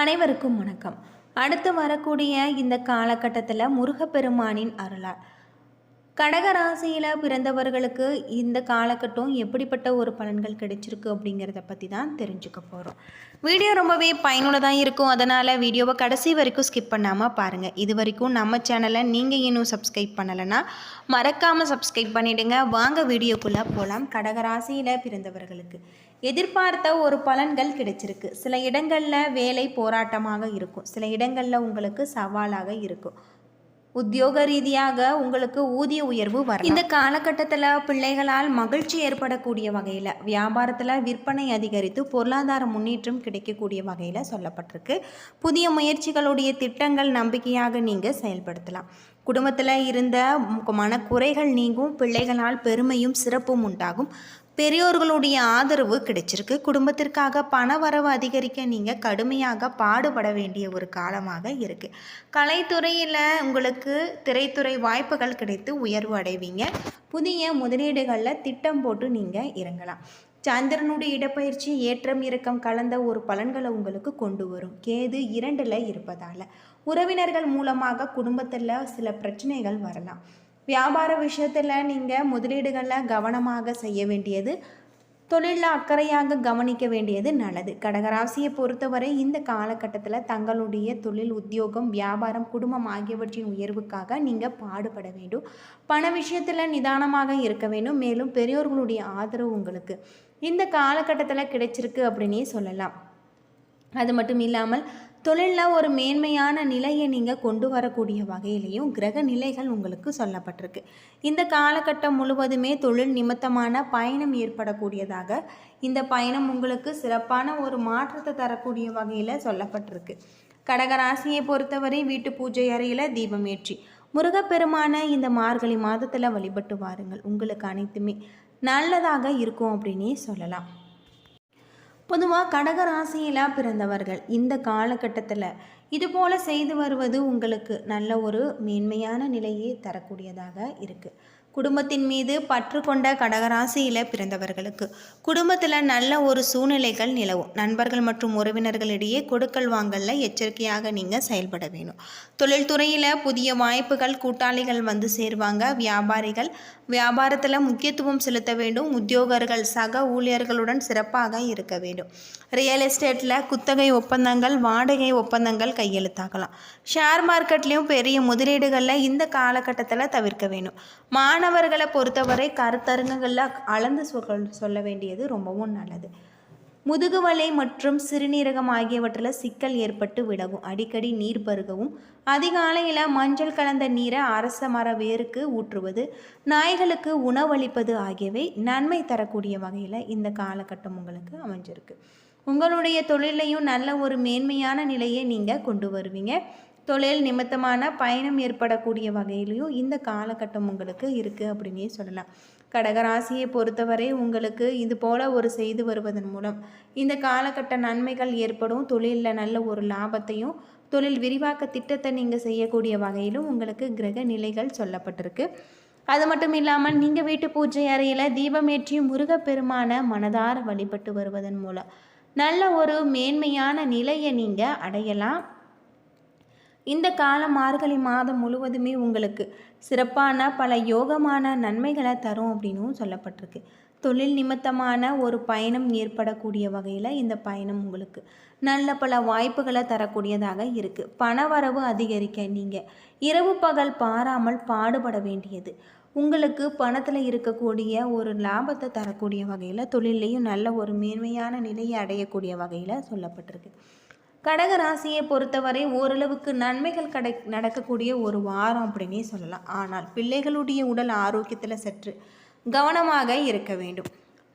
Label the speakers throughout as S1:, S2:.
S1: அனைவருக்கும் வணக்கம். அடுத்து வரக்கூடிய இந்த காலகட்டத்தில் முருகப்பெருமானின் அருளால் கடகராசியில் பிறந்தவர்களுக்கு இந்த காலகட்டம் எப்படிப்பட்ட ஒரு பலன்கள் கிடைச்சிருக்கு அப்படிங்கிறத பற்றி தான் தெரிஞ்சுக்க போகிறோம். வீடியோ ரொம்பவே பயனுள்ளதாக இருக்கும். அதனால் வீடியோவை கடைசி வரைக்கும் ஸ்கிப் பண்ணாமல் பாருங்கள். இது வரைக்கும் நம்ம சேனலை நீங்கள் இன்னும் சப்ஸ்கிரைப் பண்ணலைன்னா மறக்காமல் சப்ஸ்கிரைப் பண்ணிவிடுங்க. வாங்க வீடியோக்குள்ளே போகலாம். கடகராசியில் பிறந்தவர்களுக்கு எதிர்பார்த்த ஒரு பலன்கள் கிடைச்சிருக்கு. சில இடங்களில் வேலை போராட்டமாக இருக்கும், சில இடங்களில் உங்களுக்கு சவாலாக இருக்கும். உத்தியோக ரீதியாக உங்களுக்கு ஊதிய உயர்வு வரும். இந்த காலகட்டத்தில் பிள்ளைகளால் மகிழ்ச்சி ஏற்படக்கூடிய வகையில் வியாபாரத்தில் விற்பனை அதிகரித்து பொருளாதார முன்னேற்றம் கிடைக்கக்கூடிய வகையில் சொல்லப்பட்டிருக்கு. புதிய முயற்சிகளுடைய திட்டங்கள் நம்பிக்கையாக நீங்கள் செயல்படுத்தலாம். குடும்பத்தில் இருந்த மனக்குறைகள் நீங்கும். பிள்ளைகளால் பெருமையும் சிறப்பும் உண்டாகும். பெரியோர்களுடைய ஆதரவு கிடைச்சிருக்கு. குடும்பத்திற்காக பண வரவு அதிகரிக்க நீங்கள் கடுமையாக பாடுபட வேண்டிய ஒரு காலமாக இருக்குது. கலைத்துறையில் உங்களுக்கு திரைத்துறை வாய்ப்புகள் கிடைத்து உயர்வு அடைவீங்க. புதிய முதலீடுகளில் திட்டம் போட்டு நீங்கள் இறங்கலாம். சந்திரனுடைய இடப்பயிற்சி ஏற்றம் இறக்கம் கலந்த ஒரு பலன்களை உங்களுக்கு கொண்டு வரும். கேது 2ல் இருப்பதால் உறவினர்கள் மூலமாக குடும்பத்தில் சில பிரச்சனைகள் வரலாம். வியாபார விஷயத்தில் நீங்கள் முதலீடுகளில் கவனமாக செய்ய வேண்டியது, தொழிலில் அக்கறையாக கவனிக்க வேண்டியது நல்லது. கடகராசியை பொறுத்தவரை இந்த காலகட்டத்தில் தங்களுடைய தொழில், உத்தியோகம், வியாபாரம், குடும்பம் ஆகியவற்றின் உயர்வுக்காக நீங்கள் பாடுபட வேண்டும். பண விஷயத்தில் நிதானமாக இருக்க வேண்டும். மேலும் பெரியோர்களுடைய ஆதரவு உங்களுக்கு இந்த காலகட்டத்தில் கிடைச்சிருக்கு அப்படின்னே சொல்லலாம். அது மட்டும் இல்லாமல் தொழிலில் ஒரு மேன்மையான நிலையை நீங்கள் கொண்டு வரக்கூடிய வகையிலையும் கிரக நிலைகள் உங்களுக்கு சொல்லப்பட்டிருக்கு. இந்த காலகட்டம் முழுவதுமே தொழில் நிமித்தமான பயணம் ஏற்படக்கூடியதாக, இந்த பயணம் உங்களுக்கு சிறப்பான ஒரு மாற்றத்தை தரக்கூடிய வகையில் சொல்லப்பட்டிருக்கு. கடகராசியை பொறுத்தவரை வீட்டு பூஜை அறையில் தீபம் ஏற்றி முருகப்பெருமான இந்த மார்கழி மாதத்தில் வழிபட்டு வாருங்கள். உங்களுக்கு அனைத்துமே நல்லதாக இருக்கும் அப்படின்னே சொல்லலாம். பொதுவாக கடகராசியில் பிறந்தவர்கள் இந்த காலகட்டத்தில் இதுபோல் செய்து வருவது உங்களுக்கு நல்ல ஒரு மேன்மையான நிலையை தரக்கூடியதாக இருக்குது. குடும்பத்தின் மீது பற்று கொண்ட கடகராசியில் பிறந்தவர்களுக்கு குடும்பத்தில் நல்ல ஒரு சூழ்நிலைகள் நிலவும். நண்பர்கள் மற்றும் உறவினர்களிடையே கொடுக்கல் வாங்கலில் எச்சரிக்கையாக நீங்கள் செயல்பட வேணும். தொழில்துறையில் புதிய வாய்ப்புகள், கூட்டாளிகள் வந்து சேருவாங்க. வியாபாரிகள் வியாபாரத்தில் முக்கியத்துவம் செலுத்த வேண்டும். உத்தியோகர்கள் சக ஊழியர்களுடன் சிறப்பாக இருக்க வேண்டும். ரியல் எஸ்டேட்டில் குத்தகை ஒப்பந்தங்கள், வாடகை ஒப்பந்தங்கள் கையெழுத்தாகலாம். ஷேர் மார்க்கெட்லேயும் பெரிய முதலீடுகளில் இந்த காலகட்டத்தில் தவிர்க்க வேண்டும். மாணவர்களை பொறுத்தவரை கருத்தரங்குகளில் அளந்து சொல்ல வேண்டியது ரொம்பவும் நல்லது. முதுகுவலி மற்றும் சிறுநீரகம் ஆகியவற்றில் சிக்கல் ஏற்பட்டு விலகும். அடிக்கடி நீர் பருகவும், அதிகாலையில் மஞ்சள் கலந்த நீரை அரச மர வேருக்கு ஊற்றுவது, நாய்களுக்கு உணவளிப்பது ஆகியவை நன்மை தரக்கூடிய வகையில் இந்த காலகட்டம் உங்களுக்கு அமைஞ்சிருக்கு. உங்களுடைய தொழிலையும் நல்ல ஒரு மேன்மையான நிலையை நீங்கள் கொண்டு வருவீங்க. தொழில் நிமித்தமான பயணம் ஏற்படக்கூடிய வகையிலையும் இந்த காலகட்டம் உங்களுக்கு இருக்குது அப்படின்னே சொல்லலாம். கடகராசியை பொறுத்தவரை உங்களுக்கு இது போல் ஒரு செய்து வருவதன் மூலம் இந்த காலகட்ட நன்மைகள் ஏற்படும். தொழிலில் நல்ல ஒரு லாபத்தையும், தொழில் விரிவாக்க திட்டத்தை நீங்கள் செய்யக்கூடிய வகையிலும் உங்களுக்கு கிரக நிலைகள் சொல்லப்பட்டிருக்கு. அது மட்டும் இல்லாமல் நீங்கள் வீட்டு பூஜை அறையில் தீபமேற்றி முருகப்பெருமான மனதார வழிபட்டு வருவதன் மூலம் நல்ல ஒரு மேன்மையான நிலையை நீங்கள் அடையலாம். இந்த கால மார்கழி மாதம் முழுவதுமே உங்களுக்கு சிறப்பான பல யோகமான நன்மைகளை தரும் அப்படின்னும் சொல்லப்பட்டிருக்கு. தொழில் நிமித்தமான ஒரு பயணம் ஏற்படக்கூடிய வகையில் இந்த பயணம் உங்களுக்கு நல்ல பல வாய்ப்புகளை தரக்கூடியதாக இருக்குது. பணவரவு அதிகரிக்க நீங்கள் இரவு பகல் பாராமல் பாடுபட வேண்டியது உங்களுக்கு பணத்தில் இருக்கக்கூடிய ஒரு லாபத்தை தரக்கூடிய வகையில், தொழிலையும் நல்ல ஒரு மேன்மையான நிலையை அடையக்கூடிய வகையில் சொல்லப்பட்டிருக்கு. கடகராசியை பொறுத்தவரை ஓரளவுக்கு நன்மைகள் நடக்கக்கூடிய ஒரு வாரம் அப்படின்னே சொல்லலாம். ஆனால் பிள்ளைகளுடைய உடல் ஆரோக்கியத்தில் சற்று கவனமாக இருக்க வேண்டும்.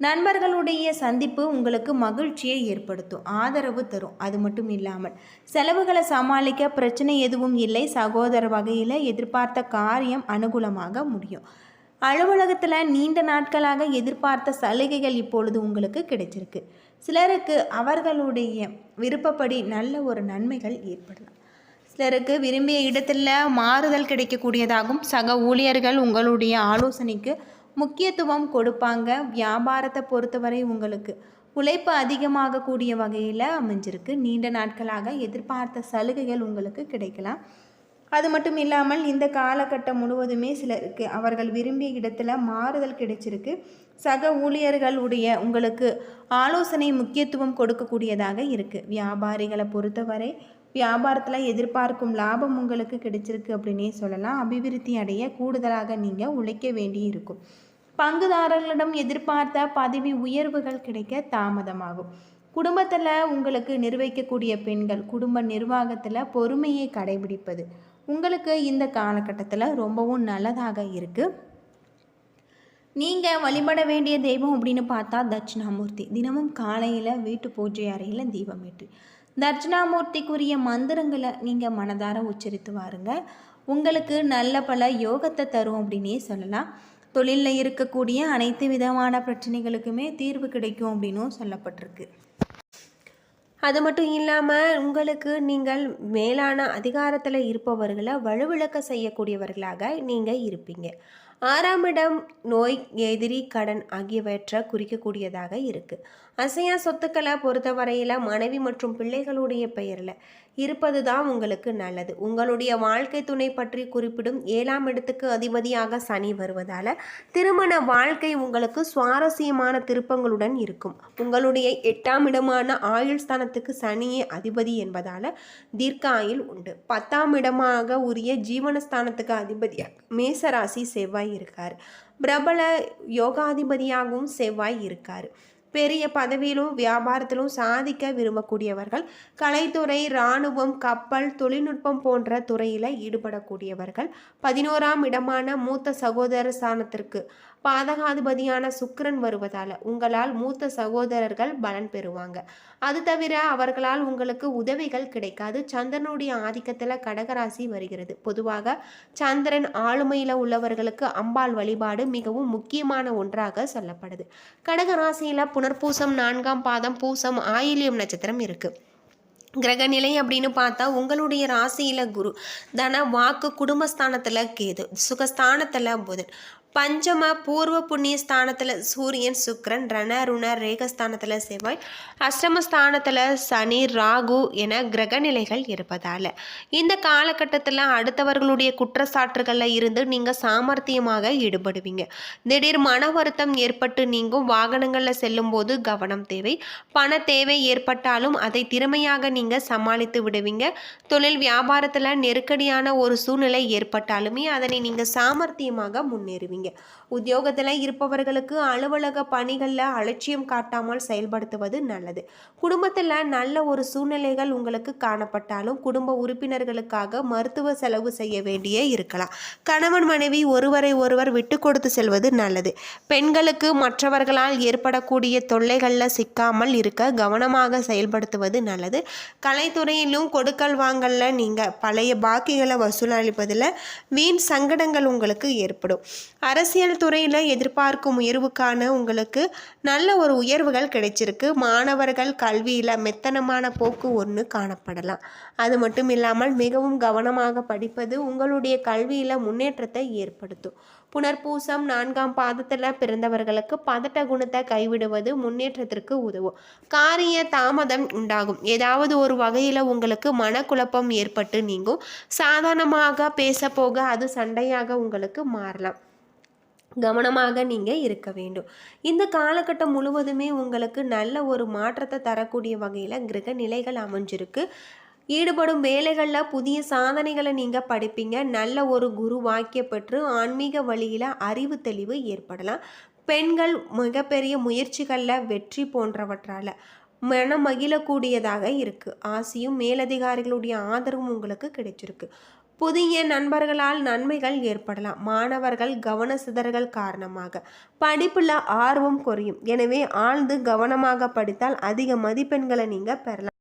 S1: நண்பர்களுடைய சந்திப்பு உங்களுக்கு மகிழ்ச்சியை ஏற்படுத்தும், ஆதரவு தரும். அது மட்டும் இல்லாமல் செலவுகளை சமாளிக்க பிரச்சனை எதுவும் இல்லை. சகோதர வகையில் எதிர்பார்த்த காரியம் அனுகூலமாக முடியும். அலுவலகத்தில் நீண்ட நாட்களாக எதிர்பார்த்த சலுகைகள் இப்பொழுது உங்களுக்கு கிடைச்சிருக்கு. சிலருக்கு அவர்களுடைய விருப்பப்படி நல்ல ஒரு நன்மைகள் ஏற்படலாம். சிலருக்கு விரும்பிய இடத்துல மாறுதல் கிடைக்கக்கூடியதாகும். சக ஊழியர்கள் உங்களுடைய ஆலோசனைக்கு முக்கியத்துவம் கொடுப்பாங்க. வியாபாரத்தை பொறுத்தவரை உங்களுக்கு உழைப்பு அதிகமாகக்கூடிய வகையில் அமைஞ்சிருக்கு. நீண்ட நாட்களாக எதிர்பார்த்த சலுகைகள் உங்களுக்கு கிடைக்கலாம். அது மட்டும் இல்லாமல் இந்த காலகட்டம் முழுவதுமே சிலருக்கு அவர்கள் விரும்பிய இடத்துல மாறுதல் கிடைச்சிருக்கு. சக ஊழியர்களுடைய உங்களுக்கு ஆலோசனை முக்கியத்துவம் கொடுக்கக்கூடியதாக இருக்குது. வியாபாரிகளை பொறுத்தவரை வியாபாரத்தில் எதிர்பார்க்கும் லாபம் உங்களுக்கு கிடைச்சிருக்கு அப்படின்னே சொல்லலாம். அபிவிருத்தி அடைய கூடுதலாக நீங்கள் உழைக்க வேண்டி இருக்கும். பங்குதாரர்களிடம் எதிர்பார்த்த பதவி உயர்வுகள் கிடைக்க தாமதமாகும். குடும்பத்தில் உங்களுக்கு நிர்வகிக்கக்கூடிய பெண்கள் குடும்ப நிர்வாகத்தில் பொறுமையை கடைபிடிப்பது உங்களுக்கு இந்த காலகட்டத்தில் ரொம்பவும் நல்லதாக இருக்குது. நீங்கள் வழிபட வேண்டிய தெய்வம் அப்படின்னு பார்த்தா தட்சிணாமூர்த்தி. தினமும் காலையில் வீட்டு பூஜை அறையில் தீபம் ஏற்றி தட்சிணாமூர்த்திக்குரிய மந்திரங்களை நீங்கள் மனதார உச்சரித்து வாருங்க. உங்களுக்கு நல்ல பல யோகத்தை தரும் அப்படின்னே சொல்லலாம். தொழிலில் இருக்கக்கூடிய அனைத்து விதமான பிரச்சனைகளுக்குமே தீர்வு கிடைக்கும் அப்படின்னும் சொல்லப்பட்டிருக்கு. அது மட்டும் இல்லாமல் உங்களுக்கு நீங்கள் மேலான அதிகாரத்தில் இருப்பவர்களை வலுவிழக்க செய்யக்கூடியவர்களாக நீங்கள் இருப்பீங்க. 6ஆம் இடம் நோய், எதிரி, கடன் ஆகியவற்றை குறிக்கக்கூடியதாக இருக்குது. அசையா சொத்துக்களை பொறுத்தவரையில் மனைவி மற்றும் பிள்ளைகளுடைய பெயரில் இருப்பது தான் உங்களுக்கு நல்லது. உங்களுடைய வாழ்க்கை துணை பற்றி குறிப்பிடும் 7ஆம் இடத்துக்கு அதிபதியாக சனி வருவதால் திருமண வாழ்க்கை உங்களுக்கு சுவாரஸ்யமான திருப்பங்களுடன் இருக்கும். உங்களுடைய 8ஆம் இடமான ஆயுள் ஸ்தானத்துக்கு சனியே அதிபதி என்பதால் தீர்க்க ஆயுள் உண்டு. 10ஆம் இடமாக உரிய ஜீவனஸ்தானத்துக்கு அதிபதியாக மேசராசி செவ்வாய் இருக்கார். பிரபல யோகாதிபதியாகவும் செவ்வாய் இருக்கார். பெரிய பதவியிலும் வியாபாரத்திலும் சாதிக்க விரும்பக்கூடியவர்கள், கலைத்துறை, இராணுவம், கப்பல், தொழில்நுட்பம் போன்ற துறையில் ஈடுபடக்கூடியவர்கள். 11ஆம் இடமான மூத்த சகோதர ஸ்தானத்திற்கு பாதகாதிபதியான சுக்கிரன் வருவதால் உங்களால் மூத்த சகோதரர்கள் பலன் பெறுவாங்க. அது தவிர அவர்களால் உங்களுக்கு உதவிகள் கிடைக்காது. சந்திரனுடைய ஆதிக்கத்தில் கடகராசி வருகிறது. பொதுவாக சந்திரன் ஆளுமையில் உள்ளவர்களுக்கு அம்பாள் வழிபாடு மிகவும் முக்கியமான ஒன்றாக சொல்லப்படுது. கடகராசியில் புனர்பூசம், 4ஆம் பாதம், பூசம், ஆயில்யம் நட்சத்திரம் இருக்குது. கிரகநிலை அப்படின்னு பார்த்தா உங்களுடைய ராசியில் குரு, தன, வாக்கு, குடும்பஸ்தானத்தில் கேது, சுகஸ்தானத்தில் புதன், பஞ்சம பூர்வ புண்ணிய ஸ்தானத்தில் சூரியன், சுக்கிரன், ரண, ருண, ரேகஸ்தானத்தில் செவ்வாய், அஷ்டமஸ்தானத்தில் சனி, ராகு என கிரகநிலைகள் இருப்பதால் இந்த காலகட்டத்தில் அடுத்தவர்களுடைய குற்றச்சாட்டுகளில் இருந்து நீங்கள் சாமர்த்தியமாக ஈடுபடுவீங்க. திடீர் மன வருத்தம் ஏற்பட்டு நீங்கும். வாகனங்களில் செல்லும் போது கவனம் தேவை. பண தேவை ஏற்பட்டாலும் அதை திறமையாக நீங்கள் சமாளித்து விடுவீங்க. தொழில் வியாபாரத்தில் நெருக்கடியான ஒரு சூழ்நிலை ஏற்பட்டாலுமே அதனை நீங்கள் சாமர்த்தியமாக முன்னேறுவீங்க. உத்தியோகத்தில் இருப்பவர்களுக்கு அலுவலக பணிகளில் அலட்சியம் காட்டாமல் செயல்படுத்துவது நல்லது. குடும்பத்தில் நல்ல ஒரு சூழ்நிலைகள் உங்களுக்கு காணப்பட்டாலும் குடும்ப உறுப்பினர்களுக்காக மருத்துவ செலவு செய்ய வேண்டியே இருக்கலாம். கணவன் மனைவி ஒருவரை ஒருவர் விட்டு கொடுத்து செல்வது நல்லது. பெண்களுக்கு மற்றவர்களால் ஏற்படக்கூடிய தொல்லைகளில் சிக்காமல் இருக்க கவனமாக செயல்படுத்துவது நல்லது. கலைத்துறையிலும் கொடுக்கல் வாங்கல நீங்கள் பழைய பாக்கிகளை வசூலளிப்பதில் வீண் சங்கடங்கள் உங்களுக்கு ஏற்படும். அரசியல் துறையில் எதிர்பார்க்கும் உயர்வுக்கான உங்களுக்கு நல்ல ஒரு உயர்வுகள் கிடைச்சிருக்கு. மாணவர்கள் கல்வியில் மெத்தனமான போக்கு ஒன்று காணப்படலாம். அது மட்டும் இல்லாமல் மிகவும் கவனமாக படிப்பது உங்களுடைய கல்வியில் முன்னேற்றத்தை ஏற்படுத்தும். புனர்பூசம், 4ஆம் பாதத்தில் பிறந்தவர்களுக்கு பதட்ட குணத்தை கைவிடுவது முன்னேற்றத்திற்கு உதவும். காரிய தாமதம் உண்டாகும். ஏதாவது ஒரு வகையில் உங்களுக்கு மனக்குழப்பம் ஏற்பட்டு நீங்கும். சாதாரணமாக பேச போக அது சண்டையாக உங்களுக்கு மாறலாம். கவனமாக நீங்கள் இருக்க வேண்டும். இந்த காலகட்டம் முழுவதுமே உங்களுக்கு நல்ல ஒரு மாற்றத்தை தரக்கூடிய வகையில் கிரக நிலைகள் அமைஞ்சிருக்கு. ஈடுபடும் வேலைகளில் புதிய சாதனைகளை நீங்கள் படிப்பீங்க. நல்ல ஒரு குரு வாக்கிய பெற்று ஆன்மீக வழியில் அறிவு தெளிவு ஏற்படலாம். பெண்கள் மிகப்பெரிய முயற்சிகளில் வெற்றி போன்றவற்றால் மனம் மகிழக்கூடியதாக இருக்குது. ஆசையும் மேலதிகாரிகளுடைய ஆதரவும் உங்களுக்கு கிடைச்சிருக்கு. புதிய நண்பர்களால் நன்மைகள் ஏற்படலாம். மாணவர்கள் கவன சிதறல் காரணமாக படிப்பில் ஆர்வம் குறையும். எனவே ஆழ்ந்து கவனமாக படித்தால் அதிக மதிப்பெண்களை நீங்கள் பெறலாம்.